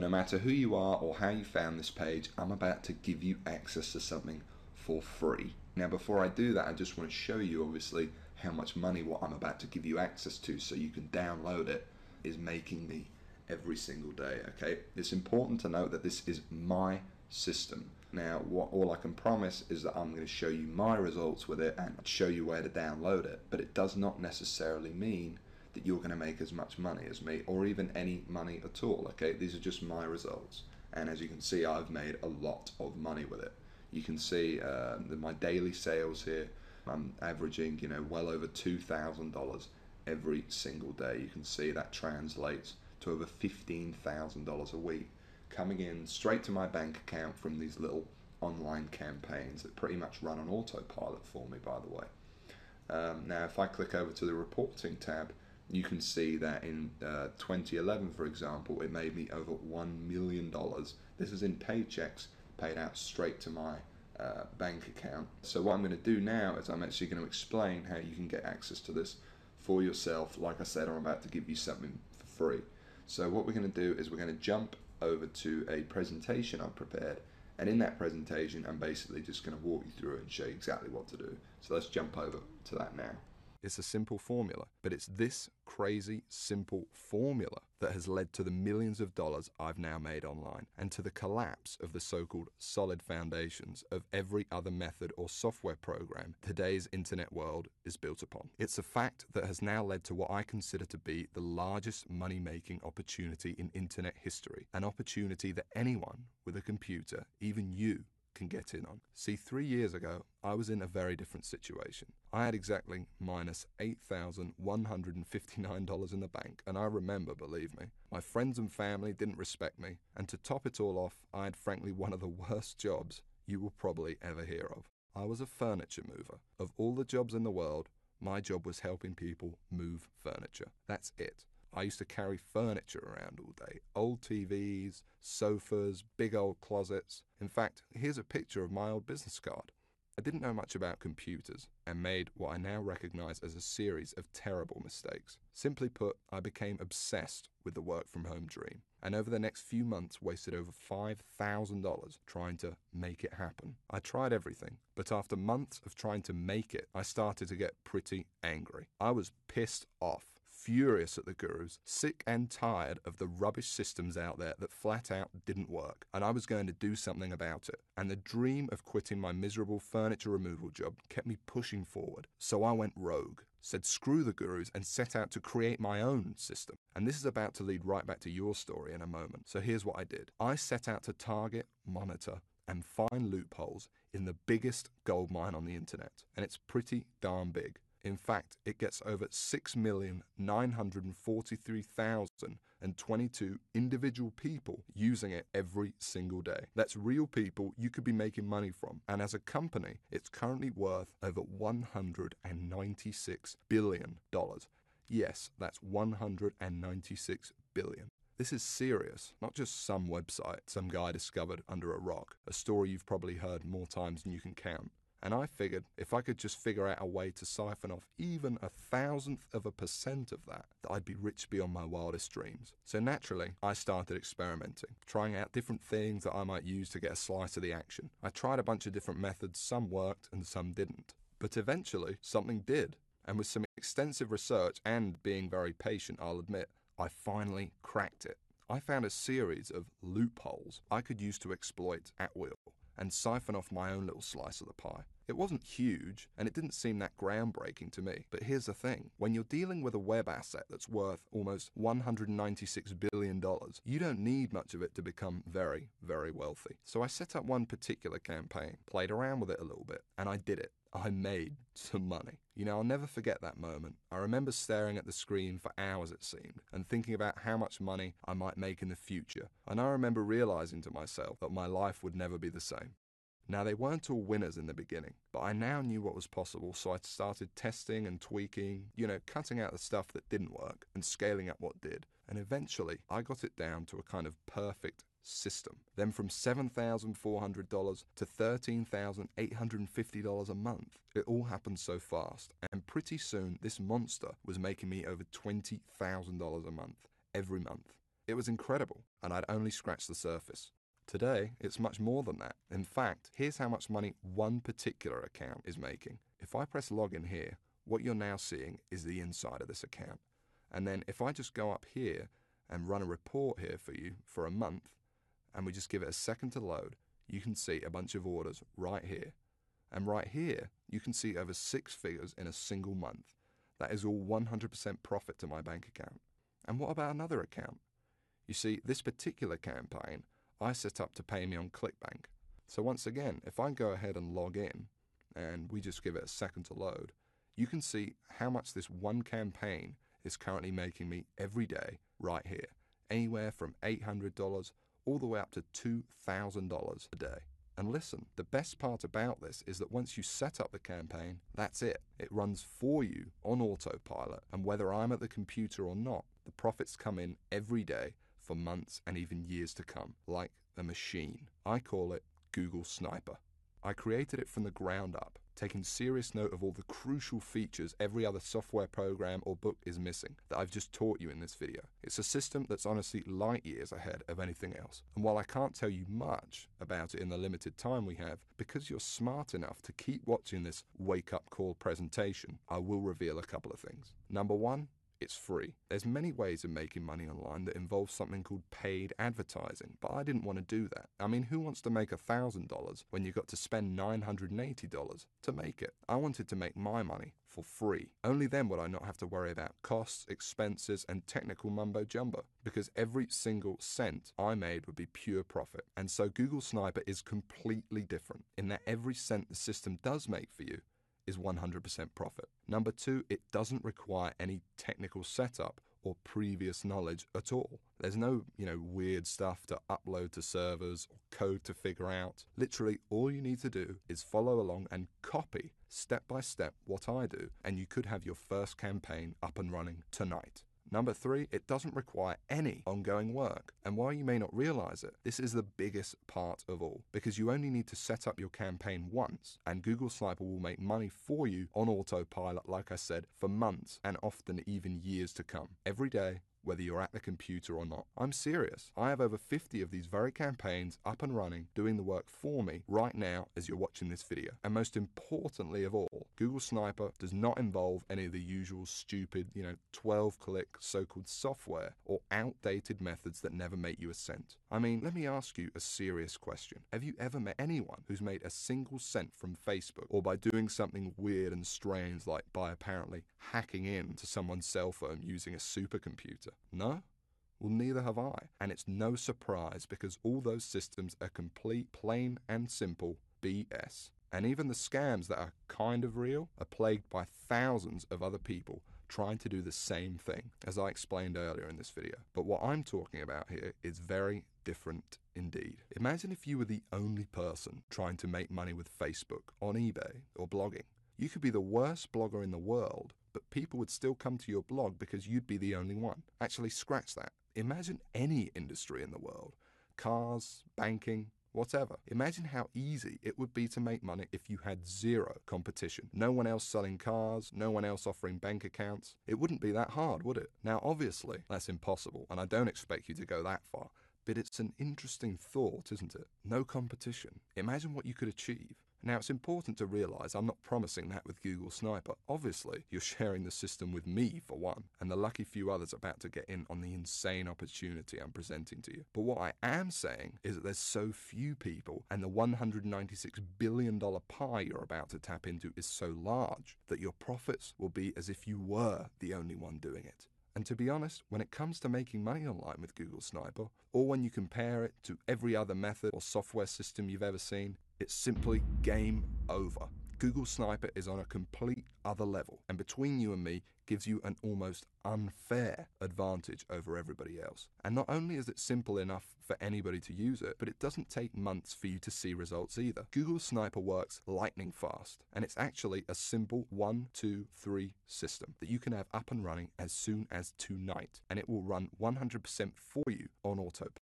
No matter who you are or how you found this page, I'm about to give you access to something for free. Now, before I do that, I just want to show you, obviously, how much money what I'm about to give you access to so you can download it is making me every single day, okay? It's important to note that this is my system. Now, all I can promise is that I'm going to show you my results with it and show you where to download it, but it does not necessarily mean that you're going to make as much money as me or even any money at all, okay? These are just my results, and as you can see, I've made a lot of money with it. You can see my daily sales here. I'm averaging, well over $2,000 every single day. You can see that translates to over $15,000 a week coming in straight to my bank account from these little online campaigns that pretty much run on autopilot for me, by the way. Now, if I click over to the reporting tab, you can see that in 2011, for example, it made me over $1 million. This is in paychecks paid out straight to my bank account. So what I'm going to do now is I'm actually going to explain how you can get access to this for yourself. Like I said, I'm about to give you something for free. So what we're going to do is we're going to jump over to a presentation I've prepared, and in that presentation I'm basically just going to walk you through it and show you exactly what to do. So let's jump over to that now. It's a simple formula, but it's this crazy simple formula that has led to the millions of dollars I've now made online and to the collapse of the so-called solid foundations of every other method or software program today's internet world is built upon. It's a fact that has now led to what I consider to be the largest money-making opportunity in internet history, an opportunity that anyone with a computer, even you, can get in on. See, 3 years ago, I was in a very different situation. I had exactly minus $8,159 in the bank, and I remember, believe me, my friends and family didn't respect me, and to top it all off, I had frankly one of the worst jobs you will probably ever hear of. I was a furniture mover. Of all the jobs in the world, my job was helping people move furniture. That's it. I used to carry furniture around all day. Old TVs, sofas, big old closets. In fact, here's a picture of my old business card. I didn't know much about computers and made what I now recognize as a series of terrible mistakes. Simply put, I became obsessed with the work from home dream, and over the next few months wasted over $5,000 trying to make it happen. I tried everything, but after months of trying to make it, I started to get pretty angry. I was pissed off, furious at the gurus, sick and tired of the rubbish systems out there that flat out didn't work, and I was going to do something about it. And the dream of quitting my miserable furniture removal job kept me pushing forward. So I went rogue, said screw the gurus, and set out to create my own system. And this is about to lead right back to your story in a moment. So here's what I did. I set out to target, monitor, and find loopholes in the biggest gold mine on the internet. And it's pretty darn big. In fact, it gets over 6,943,022 individual people using it every single day. That's real people you could be making money from. And as a company, it's currently worth over $196 billion. Yes, that's $196 billion. This is serious, not just some website some guy discovered under a rock, a story you've probably heard more times than you can count. And I figured if I could just figure out a way to siphon off even 1,000% of that, I'd be rich beyond my wildest dreams. So naturally, I started experimenting, trying out different things that I might use to get a slice of the action. I tried a bunch of different methods, some worked and some didn't. But eventually, something did. And with some extensive research and being very patient, I'll admit, I finally cracked it. I found a series of loopholes I could use to exploit at will and siphon off my own little slice of the pie. It wasn't huge, and it didn't seem that groundbreaking to me. But here's the thing. When you're dealing with a web asset that's worth almost $196 billion, you don't need much of it to become very, very wealthy. So I set up one particular campaign, played around with it a little bit, and I did it. I made some money. I'll never forget that moment. I remember staring at the screen for hours, it seemed, and thinking about how much money I might make in the future. And I remember realizing to myself that my life would never be the same. Now, they weren't all winners in the beginning, but I now knew what was possible, so I started testing and tweaking, cutting out the stuff that didn't work and scaling up what did. And eventually, I got it down to a kind of perfect system. Then from $7,400 to $13,850 a month. It all happened so fast, and pretty soon this monster was making me over $20,000 a month, every month. It was incredible. and I'd only scratched the surface. Today, it's much more than that. In fact, here's how much money one particular account is making. If I press login here, what you're now seeing is the inside of this account. And then if I just go up here and run a report here for you for a month, and we just give it a second to load, you can see a bunch of orders right here. And right here, you can see over 6 figures in a single month. That is all 100% profit to my bank account. And what about another account? You see, this particular campaign, I set up to pay me on ClickBank. So once again, if I go ahead and log in, and we just give it a second to load, you can see how much this one campaign is currently making me every day right here. Anywhere from $800 all the way up to $2,000 a day. And listen, the best part about this is that once you set up the campaign, that's it. It runs for you on autopilot, and whether I'm at the computer or not, the profits come in every day for months and even years to come, like a machine. I call it Google Sniper. I created it from the ground up, taking serious note of all the crucial features every other software program or book is missing that I've just taught you in this video. It's a system that's honestly light years ahead of anything else. And while I can't tell you much about it in the limited time we have, because you're smart enough to keep watching this wake-up call presentation, I will reveal a couple of things. Number one, it's free. There's many ways of making money online that involve something called paid advertising, but I didn't want to do that. I mean, who wants to make $1,000 when you've got to spend $980 to make it? I wanted to make my money for free. Only then would I not have to worry about costs, expenses, and technical mumbo-jumbo, because every single cent I made would be pure profit. And so Google Sniper is completely different in that every cent the system does make for you is 100% profit. Number two, it doesn't require any technical setup or previous knowledge at all. There's no, weird stuff to upload to servers or code to figure out. Literally, all you need to do is follow along and copy step by step what I do, and you could have your first campaign up and running tonight. Number three, it doesn't require any ongoing work. And while you may not realize it, this is the biggest part of all, because you only need to set up your campaign once, and Google Sniper will make money for you on autopilot, like I said, for months and often even years to come. Every day, whether you're at the computer or not. I'm serious. I have over 50 of these very campaigns up and running, doing the work for me right now as you're watching this video. And most importantly of all, Google Sniper does not involve any of the usual stupid, 12-click so-called software or outdated methods that never make you a cent. I mean, let me ask you a serious question. Have you ever met anyone who's made a single cent from Facebook, or by doing something weird and strange, like by apparently hacking into someone's cell phone using a supercomputer? No? Well, neither have I. And it's no surprise, because all those systems are complete, plain and simple BS. And even the scams that are kind of real are plagued by thousands of other people trying to do the same thing, as I explained earlier in this video. But what I'm talking about here is very different indeed. Imagine if you were the only person trying to make money with Facebook, on eBay, or blogging. You could be the worst blogger in the world, but people would still come to your blog because you'd be the only one. Actually, scratch that. Imagine any industry in the world. Cars, banking, whatever. Imagine how easy it would be to make money if you had zero competition. No one else selling cars, no one else offering bank accounts. It wouldn't be that hard, would it? Now, obviously, that's impossible, and I don't expect you to go that far. But it's an interesting thought, isn't it? No competition. Imagine what you could achieve. Now, it's important to realize I'm not promising that with Google Sniper. Obviously, you're sharing the system with me, for one, and the lucky few others about to get in on the insane opportunity I'm presenting to you. But what I am saying is that there's so few people, and the $196 billion pie you're about to tap into is so large, that your profits will be as if you were the only one doing it. And to be honest, when it comes to making money online with Google Sniper, or when you compare it to every other method or software system you've ever seen, it's simply game over. Google Sniper is on a complete other level, and between you and me, gives you an almost unfair advantage over everybody else. And not only is it simple enough for anybody to use it, but it doesn't take months for you to see results either. Google Sniper works lightning fast, and it's actually a simple 1, 2, 3 system that you can have up and running as soon as tonight, and it will run 100% for you on autopilot.